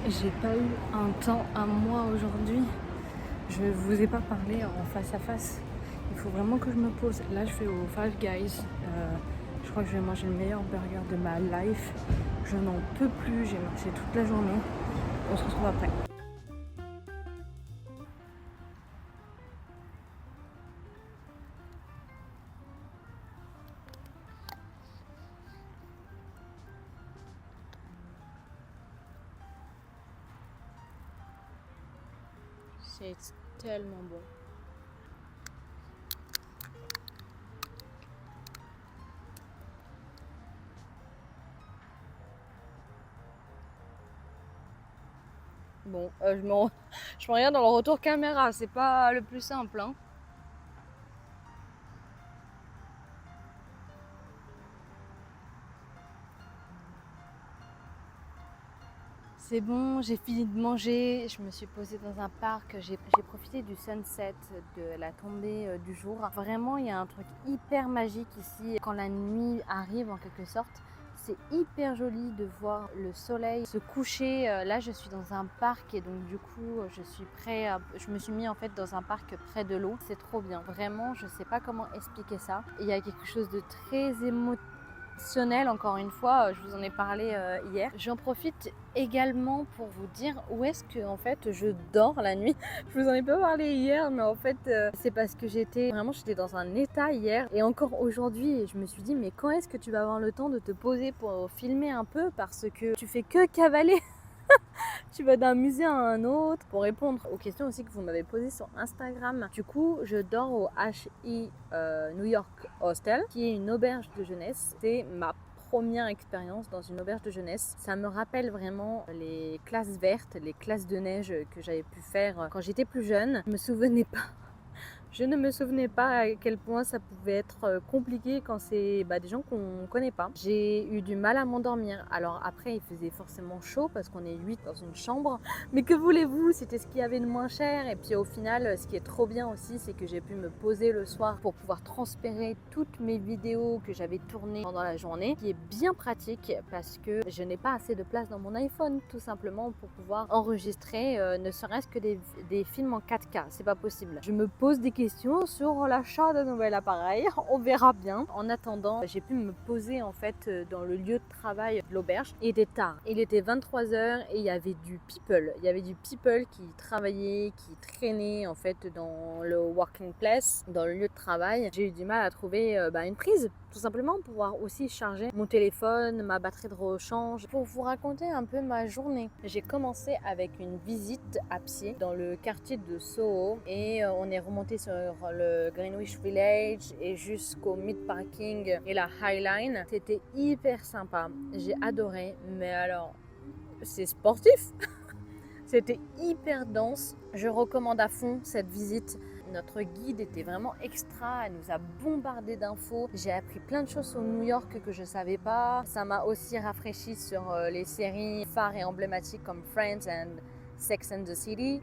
J'ai pas eu un temps à moi aujourd'hui. Je vous ai pas parlé en face à face. Il faut vraiment que je me pose. Là, je vais au Five Guys. Je crois que je vais manger le meilleur burger de ma life. Je n'en peux plus. J'ai marché toute la journée. On se retrouve après. C'est tellement bon. Bon, je me regarde dans le retour caméra. C'est pas le plus simple, hein. C'est bon, j'ai fini de manger, je me suis posée dans un parc, j'ai profité du sunset, de la tombée du jour. Vraiment, il y a un truc hyper magique ici quand la nuit arrive en quelque sorte. C'est hyper joli de voir le soleil se coucher. Là, je suis dans un parc et donc du coup, je me suis mis en fait dans un parc près de l'eau. C'est trop bien. Vraiment, je sais pas comment expliquer ça. Il y a quelque chose de très émotionnel, encore une fois, je vous en ai parlé hier. J'en profite également pour vous dire où est-ce que en fait je dors la nuit. Je vous en ai pas parlé hier, mais en fait c'est parce que j'étais dans un état hier et encore aujourd'hui. Je me suis dit mais quand est-ce que tu vas avoir le temps de te poser pour filmer un peu, parce que tu fais que cavaler. Tu vas d'un musée à un autre pour répondre aux questions aussi que vous m'avez posées sur Instagram. Du coup, je dors au HI New York Hostel, qui est une auberge de jeunesse. C'est ma première expérience dans une auberge de jeunesse. Ça me rappelle vraiment les classes vertes, les classes de neige que j'avais pu faire quand j'étais plus jeune. Je ne me souvenais pas à quel point ça pouvait être compliqué quand c'est des gens qu'on ne connaît pas. J'ai eu du mal à m'endormir. Alors après, il faisait forcément chaud parce qu'on est 8 dans une chambre. Mais que voulez-vous, c'était ce qu'il y avait de moins cher. Et puis au final, ce qui est trop bien aussi, c'est que j'ai pu me poser le soir pour pouvoir transférer toutes mes vidéos que j'avais tournées pendant la journée. Ce qui est bien pratique parce que je n'ai pas assez de place dans mon iPhone, tout simplement, pour pouvoir enregistrer ne serait-ce que des films en 4K. C'est pas possible. Je me pose des questions sur l'achat d'un nouvel appareil, on verra bien. En attendant, j'ai pu me poser en fait dans le lieu de travail de l'auberge. Il était tard, il était 23h et il y avait du people. Il y avait du people qui travaillait, qui traînait en fait dans le working place, dans le lieu de travail. J'ai eu du mal à trouver une prise, tout simplement, pour pouvoir aussi charger mon téléphone, ma batterie de rechange. Pour vous raconter un peu ma journée, j'ai commencé avec une visite à pied dans le quartier de Soho et on est remonté sur le Greenwich Village et jusqu'au Mid Parking et la High Line. C'était hyper sympa, j'ai adoré, mais alors c'est sportif. C'était hyper dense. Je recommande à fond cette visite. Notre guide était vraiment extra, elle nous a bombardé d'infos. J'ai appris plein de choses sur New York que je ne savais pas. Ça m'a aussi rafraîchi sur les séries phares et emblématiques comme Friends and Sex and the City.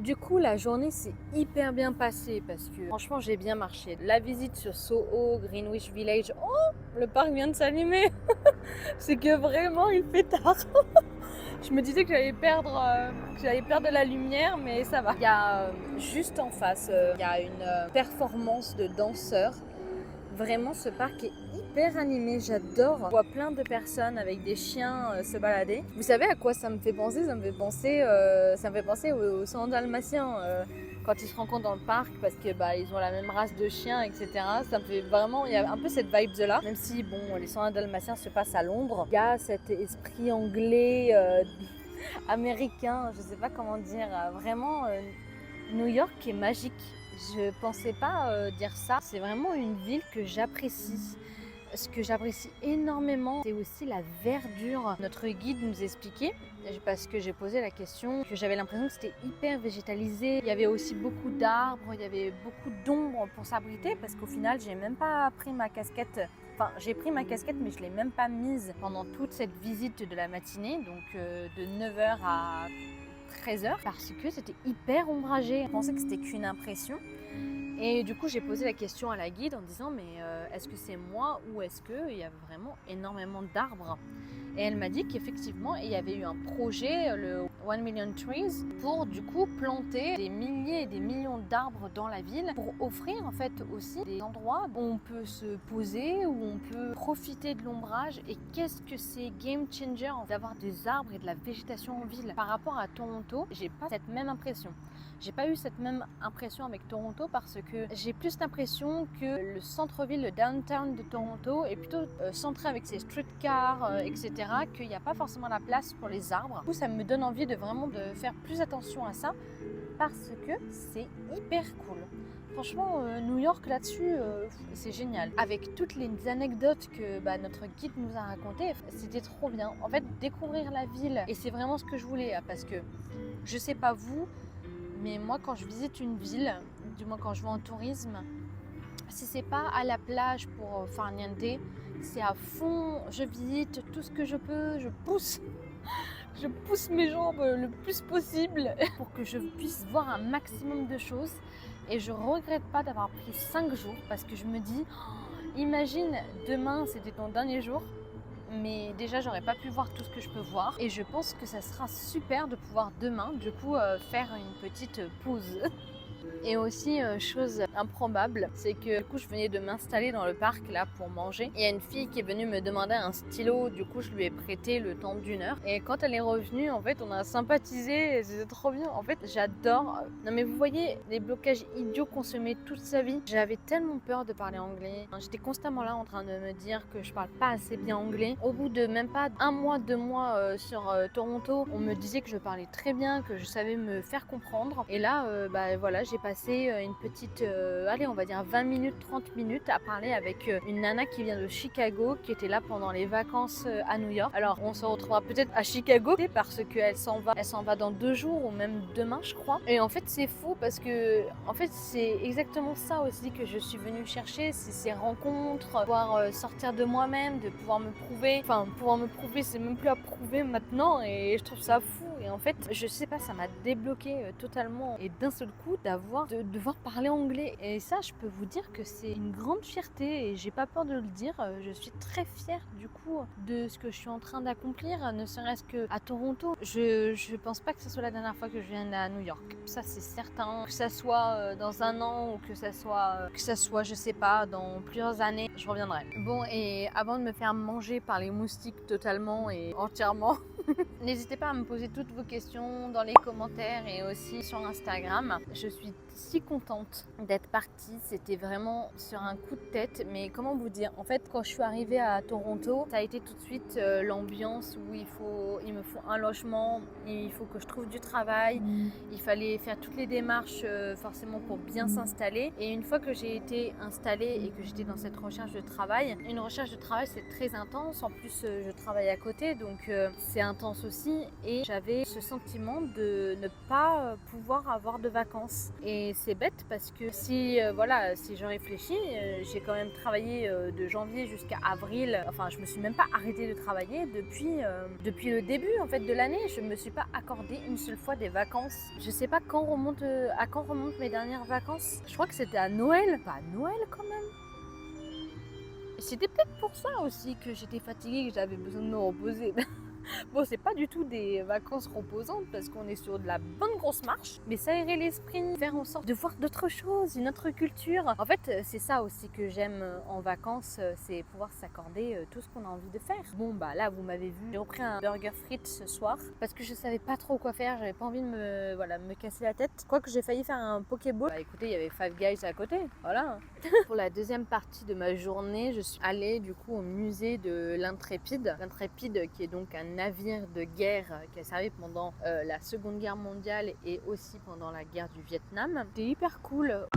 Du coup, la journée s'est hyper bien passée parce que franchement, j'ai bien marché. La visite sur Soho, Greenwich Village, oh, le parc vient de s'allumer. C'est que vraiment, il fait tard. Je me disais que j'allais perdre de la lumière, mais ça va. Il y a juste en face, il y a une performance de danseurs. Vraiment, ce parc est hyper animé, j'adore. On voit plein de personnes avec des chiens se balader. Vous savez à quoi ça me fait penser? Ça me fait penser aux 101 dalmatiens quand ils se rencontrent dans le parc parce que ils ont la même race de chiens, etc. Ça me fait vraiment, il y a un peu cette vibe là. Même si bon, les 101 dalmatiens se passent à Londres, il y a cet esprit anglais, américain, je sais pas comment dire. Vraiment, New York est magique. Je pensais pas dire ça. C'est vraiment une ville que j'apprécie. Ce que j'apprécie énormément, c'est aussi la verdure. Notre guide nous expliquait, parce que j'ai posé la question, que j'avais l'impression que c'était hyper végétalisé. Il y avait aussi beaucoup d'arbres, il y avait beaucoup d'ombre pour s'abriter, parce qu'au final, j'ai même pas pris ma casquette. Enfin, j'ai pris ma casquette, mais je l'ai même pas mise pendant toute cette visite de la matinée, donc de 9h à 13h, parce que c'était hyper ombragé. Je pensais que c'était qu'une impression. Et du coup, j'ai posé la question à la guide en disant mais est-ce que c'est moi ou est-ce qu'il y a vraiment énormément d'arbres? Et elle m'a dit qu'effectivement, il y avait eu un projet, le 1 Million Trees, pour du coup planter des milliers et des millions d'arbres dans la ville pour offrir en fait aussi des endroits où on peut se poser, où on peut profiter de l'ombrage. Et qu'est-ce que c'est game changer d'avoir des arbres et de la végétation en ville. Par rapport à Toronto, j'ai pas cette même impression. J'ai pas eu cette même impression avec Toronto parce que j'ai plus l'impression que le centre-ville, le downtown de Toronto est plutôt centré avec ses streetcars, etc. Qu'il n'y a pas forcément la place pour les arbres. Du coup, ça me donne envie de vraiment de faire plus attention à ça parce que c'est hyper cool. Franchement, New York là-dessus, c'est génial. Avec toutes les anecdotes que notre guide nous a racontées, c'était trop bien. En fait, découvrir la ville, et c'est vraiment ce que je voulais, parce que je sais pas vous, mais moi, quand je visite une ville, du moins quand je vais en tourisme, si c'est pas à la plage pour far niente, c'est à fond, je visite tout ce que je peux, je pousse mes jambes le plus possible pour que je puisse voir un maximum de choses. Et je regrette pas d'avoir pris 5 jours parce que je me dis, imagine demain c'était ton dernier jour. Mais déjà j'aurais pas pu voir tout ce que je peux voir et je pense que ça sera super de pouvoir demain du coup faire une petite pause. Et aussi, chose improbable, c'est que du coup je venais de m'installer dans le parc là pour manger. Et il y a une fille qui est venue me demander un stylo, du coup je lui ai prêté le temps d'1 heure. Et quand elle est revenue, en fait on a sympathisé, et c'était trop bien. En fait j'adore, non mais vous voyez les blocages idiots qu'on se met toute sa vie. J'avais tellement peur de parler anglais. J'étais constamment là en train de me dire que je parle pas assez bien anglais. Au bout de même pas 1 mois, 2 mois sur Toronto, on me disait que je parlais très bien, que je savais me faire comprendre. Et là, voilà, j'ai passé une petite, allez, on va dire 20 minutes, 30 minutes à parler avec une nana qui vient de Chicago, qui était là pendant les vacances à New York. Alors, on se retrouvera peut-être à Chicago parce qu'elle s'en va dans 2 jours ou même demain, je crois. Et en fait, c'est fou parce que, en fait, c'est exactement ça aussi que je suis venue chercher, c'est ces rencontres, pouvoir sortir de moi-même, de pouvoir me prouver. Enfin, pouvoir me prouver, c'est même plus à prouver maintenant et je trouve ça fou. Et en fait, je sais pas, ça m'a débloqué totalement et d'un seul coup de devoir parler anglais. Et ça, je peux vous dire que c'est une grande fierté et j'ai pas peur de le dire. Je suis très fière du coup de ce que je suis en train d'accomplir, ne serait-ce qu'à Toronto. Je pense pas que ce soit la dernière fois que je vienne à New York. Ça, c'est certain. Que ça soit dans 1 an ou que ça soit, je sais pas, dans plusieurs années, je reviendrai. Bon, et avant de me faire manger par les moustiques totalement et entièrement, n'hésitez pas à me poser toutes vos questions dans les commentaires et aussi sur Instagram. Je suis si contente d'être partie, c'était vraiment sur un coup de tête, mais comment vous dire, en fait quand je suis arrivée à Toronto, ça a été tout de suite l'ambiance où il me faut un logement, il faut que je trouve du travail, il fallait faire toutes les démarches forcément pour bien s'installer. Et une fois que j'ai été installée et que j'étais dans cette recherche de travail, une recherche de travail c'est très intense, en plus je travaille à côté donc c'est intense aussi et j'avais ce sentiment de ne pas pouvoir avoir de vacances. Et Mais c'est bête parce que si je réfléchis, j'ai quand même travaillé de janvier jusqu'à avril. Enfin, je me suis même pas arrêtée de travailler depuis le début en fait de l'année. Je me suis pas accordé une seule fois des vacances. Je sais pas à quand remontent mes dernières vacances. Je crois que c'était à Noël. Pas à Noël quand même. C'était peut-être pour ça aussi que j'étais fatiguée, que j'avais besoin de me reposer. Bon, c'est pas du tout des vacances reposantes parce qu'on est sur de la bonne grosse marche, mais s'aérer l'esprit, faire en sorte de voir d'autres choses, une autre culture. En fait, c'est ça aussi que j'aime en vacances, c'est pouvoir s'accorder tout ce qu'on a envie de faire. Bon, bah là, vous m'avez vu, j'ai repris un burger frites ce soir parce que je savais pas trop quoi faire, j'avais pas envie de me casser la tête. Quoique j'ai failli faire un Pokéball. Bah écoutez, il y avait Five Guys à côté, voilà. Pour la deuxième partie de ma journée, je suis allée du coup au musée de l'Intrépide. L'Intrépide qui est donc un navire de guerre qui a servi pendant la Seconde Guerre mondiale et aussi pendant la guerre du Vietnam. C'était hyper cool.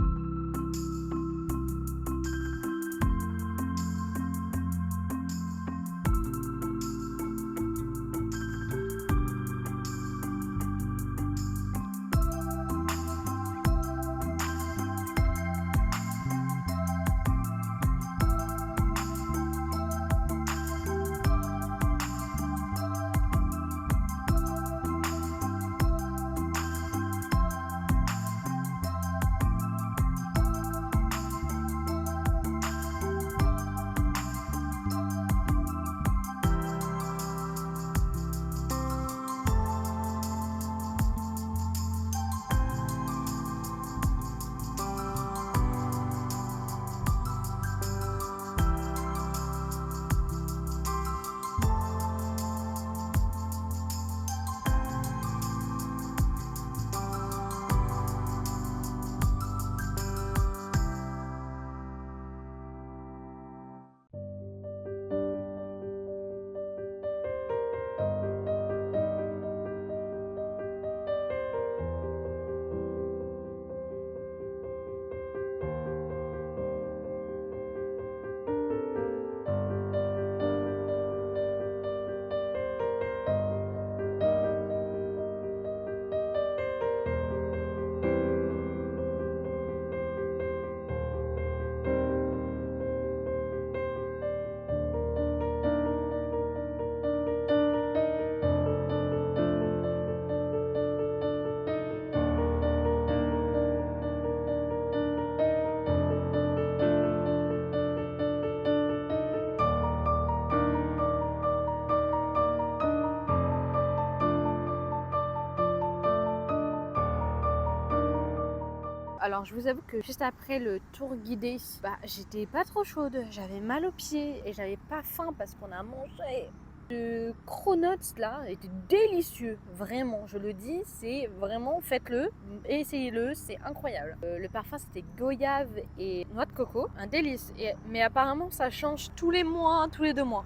Alors je vous avoue que juste après le tour guidé, j'étais pas trop chaude, j'avais mal aux pieds et j'avais pas faim parce qu'on a mangé. Le Cronuts là était délicieux, vraiment, je le dis, c'est vraiment, faites-le, essayez-le, c'est incroyable. Le parfum c'était goyave et noix de coco, un délice, mais apparemment ça change tous les mois, tous les 2 mois.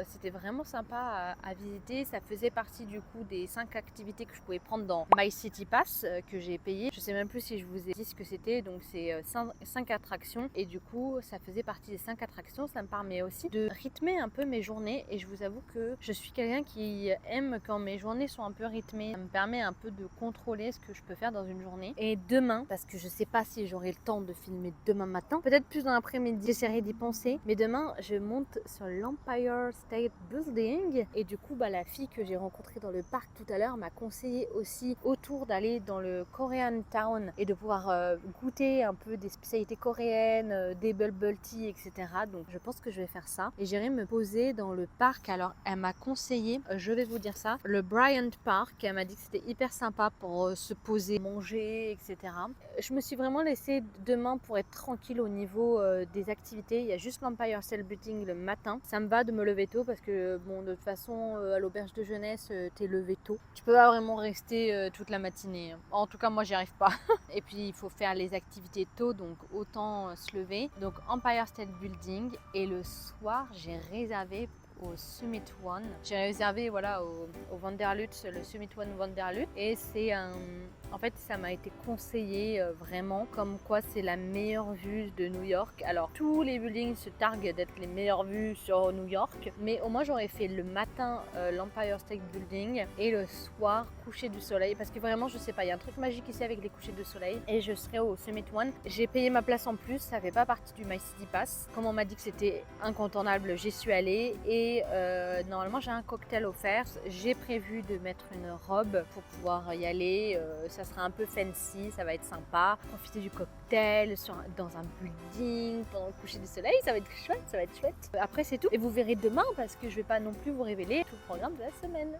C'était vraiment sympa à visiter, ça faisait partie du coup des 5 activités que je pouvais prendre dans My City Pass que j'ai payé. Je sais même plus si je vous ai dit ce que c'était, donc c'est 5 attractions et du coup ça faisait partie des 5 attractions, ça me permet aussi de rythmer un peu mes journées et je vous avoue que je suis quelqu'un qui aime quand mes journées sont un peu rythmées. Ça me permet un peu de contrôler ce que je peux faire dans une journée. Et demain, parce que je sais pas si j'aurai le temps de filmer demain matin, peut-être plus dans l'après-midi, j'essaierai d'y penser. Mais demain, je monte sur l'Empire State Building. Et du coup, la fille que j'ai rencontrée dans le parc tout à l'heure m'a conseillé aussi autour d'aller dans le Korean Town et de pouvoir goûter un peu des spécialités coréennes, des bubble tea, etc. Donc je pense que je vais faire ça. Et j'irai me poser dans le parc. Alors, elle m'a conseillé, je vais vous dire ça, le Bryant Park. Elle m'a dit que c'était hyper sympa pour se poser, manger, etc. Je me suis vraiment laissée demain pour être tranquille au niveau des activités. Il y a juste l'Empire State Building le matin. Ça me va de me lever tôt parce que bon, de toute façon, à l'auberge de jeunesse, t'es levé tôt. Tu peux pas vraiment rester toute la matinée. En tout cas, moi, j'y arrive pas. Et puis, il faut faire les activités tôt, donc autant se lever. Donc, Empire State Building. Et le soir, j'ai réservé au Summit One. J'ai réservé voilà, au Vanderlut, le Summit One Vanderlut. Et c'est un... En fait, ça m'a été conseillé vraiment comme quoi c'est la meilleure vue de New York. Alors, tous les buildings se targuent d'être les meilleures vues sur New York. Mais au moins, j'aurais fait le matin l'Empire State Building et le soir coucher du soleil. Parce que vraiment, je sais pas, il y a un truc magique ici avec les couchers de soleil. Et je serai au Summit One. J'ai payé ma place en plus, ça fait pas partie du My City Pass. Comme on m'a dit que c'était incontournable, j'y suis allée. Et normalement, j'ai un cocktail offert. J'ai prévu de mettre une robe pour pouvoir y aller. Ça sera un peu fancy, ça va être sympa. Profiter du cocktail dans un building pendant le coucher du soleil, ça va être chouette, ça va être chouette. Après, c'est tout. Et vous verrez demain parce que je vais pas non plus vous révéler tout le programme de la semaine.